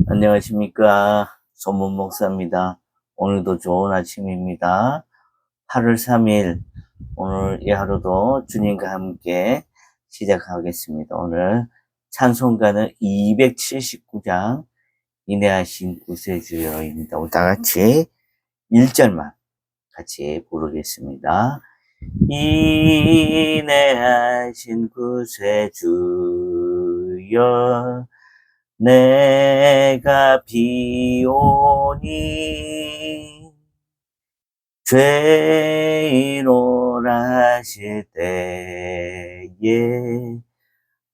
안녕하십니까. 소문 목사입니다. 오늘도 좋은 아침입니다. 8월 3일, 오늘 이 하루도 주님과 함께 시작하겠습니다. 오늘 찬송가는 279장 인내하신 구세주여입니다. 우리 다 같이 1절만 같이 부르겠습니다. 인내하신 구세주여 내가 비오니 죄인오라 하실 때에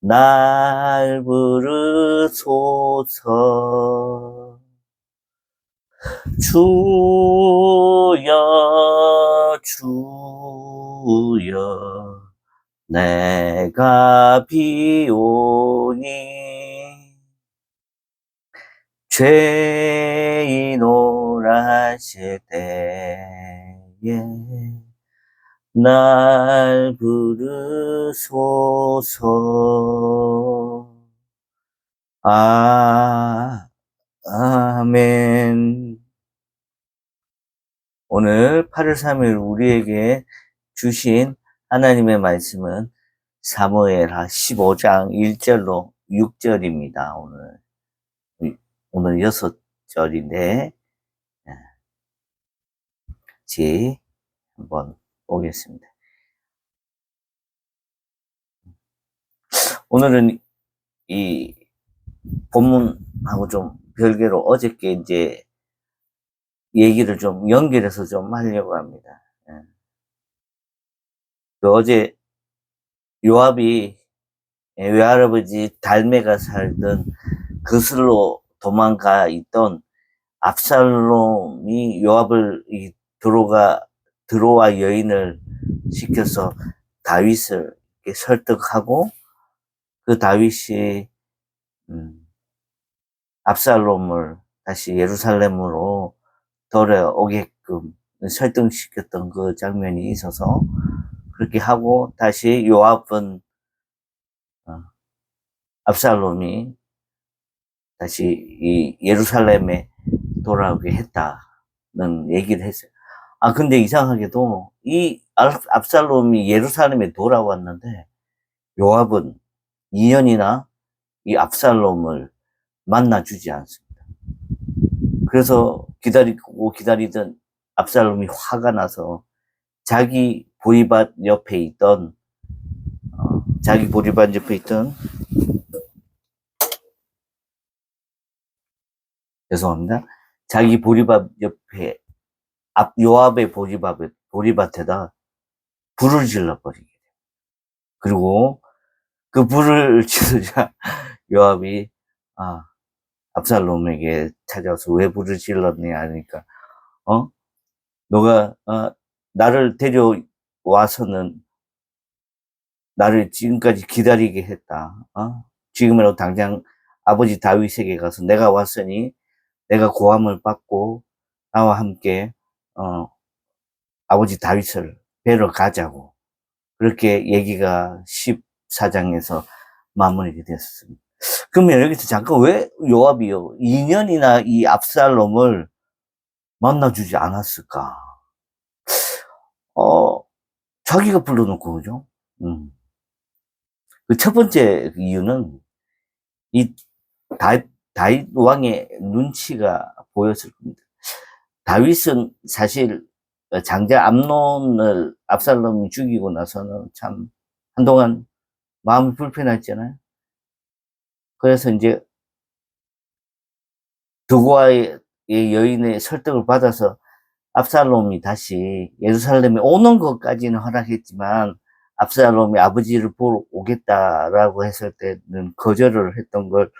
날 부르소서. 주여 주여 내가 비오니 죄인오라 하실 때에 날 부르소서. 아멘. 오늘 8월 3일 우리에게 주신 하나님의 말씀은 사무엘하 15장 1절로 6절입니다. 오늘 6절인데 같이 한번 보겠습니다. 오늘은 이 본문하고 좀 별개로 어저께 이제 얘기를 좀 연결해서 좀 하려고 합니다. 어제 요압이 외할아버지 달메가 살던 그슬로 도망가 있던 압살롬이 요압을 드로와 여인을 시켜서 다윗을 설득하고 그 다윗이 압살롬을 다시 예루살렘으로 돌아오게끔 설득시켰던 그 장면이 있어서 그렇게 하고 다시 요압은 압살롬이 다시 이 예루살렘에 돌아오게 했다는 얘기를 했어요. 근데 이상하게도 이 압살롬이 예루살렘에 돌아왔는데 요압은 2년이나 이 압살롬을 만나주지 않습니다. 그래서 기다리던 압살롬이 화가 나서 자기 보리밭 옆에 있던 죄송합니다. 자기 보리밭 옆에 요압의 보리밭에다 불을 질러버리게 돼요. 그리고 그 불을 지르자 요압이 압살롬에게 찾아와서 왜 불을 질렀냐 하니까 너가 나를 데려와서는 나를 지금까지 기다리게 했다. 지금이라도 당장 아버지 다윗에게 가서 내가 왔으니 내가 고함을 받고 나와 함께 아버지 다윗을 뵈러 가자고. 그렇게 얘기가 14장에서 마무리가 됐습니다. 그러면 여기서 잠깐 왜 요압이요 2년이나 이 압살롬을 만나주지 않았을까? 자기가 불러놓고 그죠? 그 첫 번째 이유는 이 다윗 왕의 눈치가 보였을 겁니다. 다윗은 사실 장자 암논을 압살롬이 죽이고 나서는 참 한동안 마음이 불편했잖아요. 그래서 이제 두고와의 여인의 설득을 받아서 압살롬이 다시 예루살렘에 오는 것까지는 허락했지만 압살롬이 아버지를 보러 오겠다라고 했을 때는 거절을 했던 걸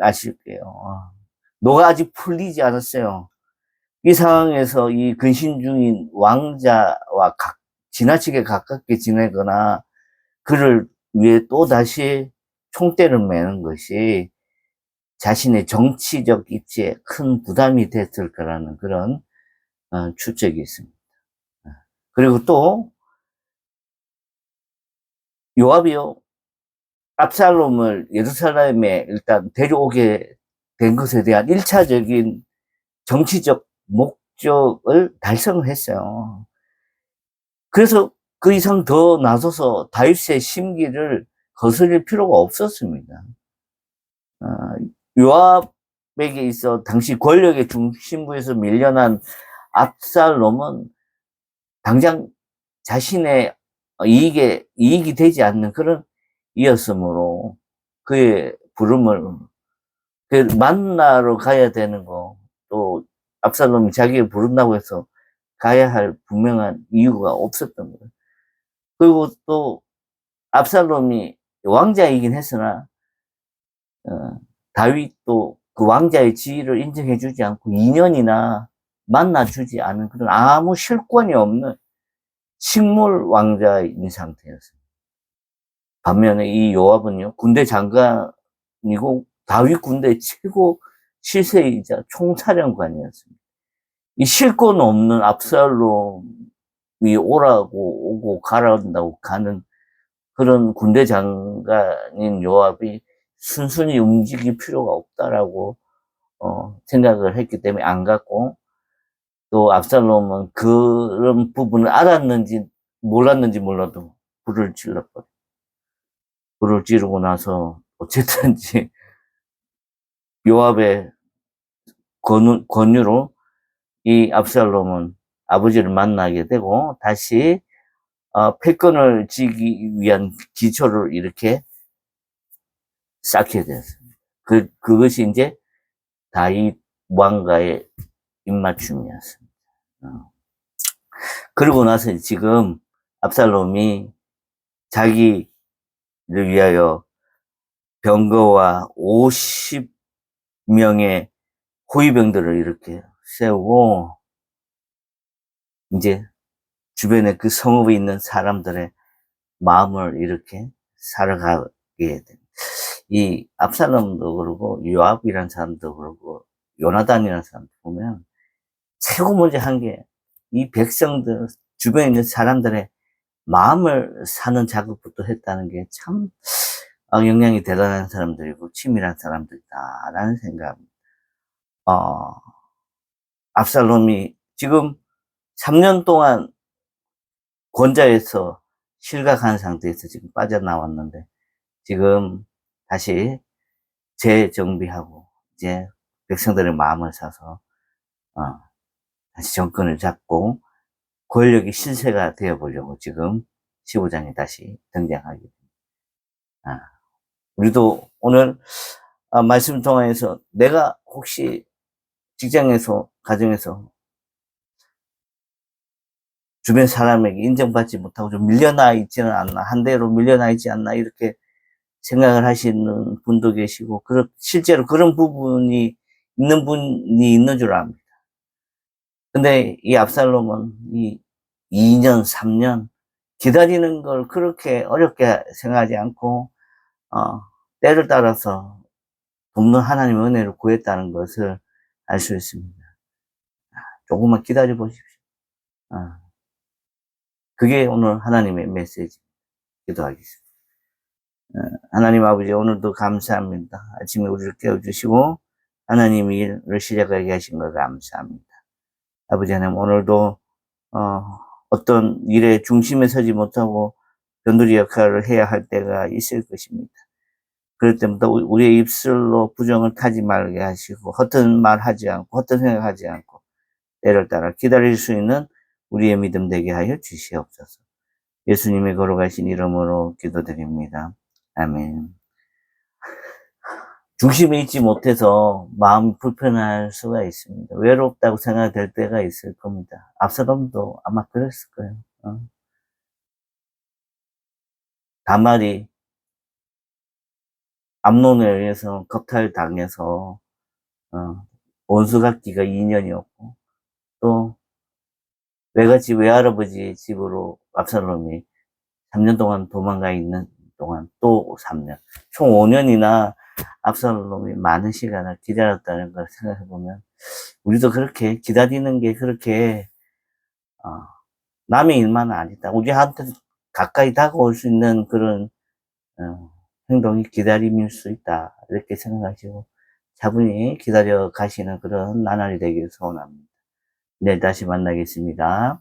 아실게요. 노가 아직 풀리지 않았어요. 이 상황에서 이 근신 중인 왕자와 지나치게 가깝게 지내거나 그를 위해 또 다시 총대를 매는 것이 자신의 정치적 입지에 큰 부담이 됐을 거라는 그런 추측이 있습니다. 그리고 또 요압이요 압살롬을 예루살렘에 일단 데려오게 된 것에 대한 1차적인 정치적 목적을 달성을 했어요. 그래서 그 이상 더 나서서 다윗의 심기를 거스릴 필요가 없었습니다. 요압에게 있어 당시 권력의 중심부에서 밀려난 압살롬은 당장 자신의 이익이 되지 않는 그런 이였으므로 그의 부름을 만나러 가야 되는 거, 또 압살롬이 자기를 부른다고 해서 가야 할 분명한 이유가 없었던 거예요. 그리고 또 압살롬이 왕자이긴 했으나 다윗도 그 왕자의 지위를 인정해 주지 않고 2년이나 만나 주지 않은 그런 아무 실권이 없는 식물 왕자인 상태였어요. 반면에 이 요압은요, 군대 장관이고 다윗 군대 최고 실세이자 총사령관이었습니다. 이 실권 없는 압살롬이 오고 가란다고 가는 그런 군대 장관인 요압이 순순히 움직일 필요가 없다라고 생각을 했기 때문에 안 갔고, 또 압살롬은 그런 부분을 알았는지 몰랐는지 몰라도 불을 질렀거든요. 불을 지르고 나서 어쨌든지 요압의 권유로 이 압살롬은 아버지를 만나게 되고 다시 패권을 쥐기 위한 기초를 이렇게 쌓게 되었습니다. 그것이 이제 다윗 왕가의 입맞춤이었습니다. 그러고 나서 지금 압살롬이 자기를 위하여 병거와 50명의 호위병들을 이렇게 세우고 이제 주변에 그 성읍에 있는 사람들의 마음을 이렇게 살아가게 됩니다. 이 압살롬도 그러고 요압이라는 사람도 그러고 요나단이라는 사람도 보면 최고 먼저 한 게 이 백성들 주변에 있는 사람들의 마음을 사는 작업부터 했다는 게 참 역량이 대단한 사람들이고 치밀한 사람들이다라는 생각입니다. 압살롬이 지금 3년 동안 권좌에서 실각한 상태에서 지금 빠져나왔는데 지금 다시 재정비하고 이제 백성들의 마음을 사서 다시 정권을 잡고 권력의 신세가 되어보려고 지금 15장에 다시 등장하게 됩니다. 우리도 오늘 말씀 통해서 내가 혹시 직장에서 가정에서 주변 사람에게 인정받지 못하고 좀 밀려나 있지는 않나, 한 대로 밀려나 있지 않나 이렇게 생각을 하시는 분도 계시고 실제로 그런 부분이 있는 분이 있는 줄 압니다. 근데 이 압살롬은 이 2년, 3년 기다리는 걸 그렇게 어렵게 생각하지 않고 때를 따라서 돕는 하나님의 은혜를 구했다는 것을 알 수 있습니다. 조금만 기다려 보십시오. 그게 오늘 하나님의 메시지. 기도하겠습니다. 하나님 아버지, 오늘도 감사합니다. 아침에 우리를 깨워주시고 하나님이 일을 시작하게 하신 걸 감사합니다. 아버지 하나님, 오늘도 어떤 일의 중심에 서지 못하고 변두리 역할을 해야 할 때가 있을 것입니다. 그럴 때마다 우리의 입술로 부정을 타지 말게 하시고 헛된 말 하지 않고 헛된 생각하지 않고 때를 따라 기다릴 수 있는 우리의 믿음 되게 하여 주시옵소서. 예수님의 걸어가신 이름으로 기도드립니다. 아멘. 중심에 있지 못해서 마음이 불편할 수가 있습니다. 외롭다고 생각될 때가 있을 겁니다. 압살롬도 아마 그랬을 거예요. 다말이 암논에 의해서 겁탈당해서 원수같기가 2년이었고 또 외갓집 외할아버지 집으로 압살롬이 3년 동안 도망가 있는 동안 또 3년 총 5년이나 압살롬이 많은 시간을 기다렸다는 걸 생각해 보면 우리도 그렇게 기다리는 게 그렇게 남의 일만은 아니다. 우리한테 가까이 다가올 수 있는 그런 행동이 기다림일 수 있다. 이렇게 생각하시고 차분히 기다려 가시는 그런 나날이 되길 소원합니다. 내일 다시 만나겠습니다.